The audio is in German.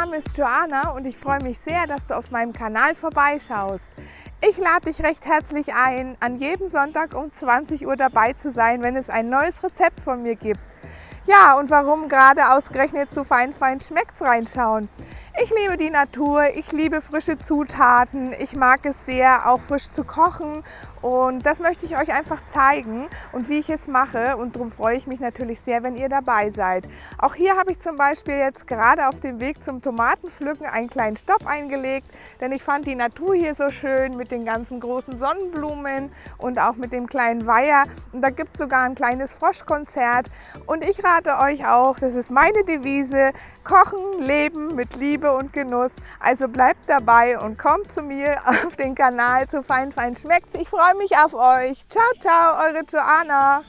Name ist Joanna und ich freue mich sehr, dass du auf meinem Kanal vorbeischaust. Ich lade dich recht herzlich ein, an jedem Sonntag um 20 Uhr dabei zu sein, wenn es ein neues Rezept von mir gibt. Ja, und warum gerade ausgerechnet zu Fein Fein schmeckt's reinschauen? Ich liebe die Natur, ich liebe frische Zutaten, ich mag es sehr, auch frisch zu kochen und das möchte ich euch einfach zeigen und wie ich es mache und darum freue ich mich natürlich sehr, wenn ihr dabei seid. Auch hier habe ich zum Beispiel jetzt gerade auf dem Weg zum Tomatenpflücken einen kleinen Stopp eingelegt, denn ich fand die Natur hier so schön mit den ganzen großen Sonnenblumen und auch mit dem kleinen Weiher und da gibt es sogar ein kleines Froschkonzert und ich rate euch auch, das ist meine Devise, kochen, leben mit Liebe und Genuss. Also bleibt dabei und kommt zu mir auf den Kanal zu Fein Fein schmeckt's. Ich freue mich auf euch. Ciao, ciao, eure Joanna.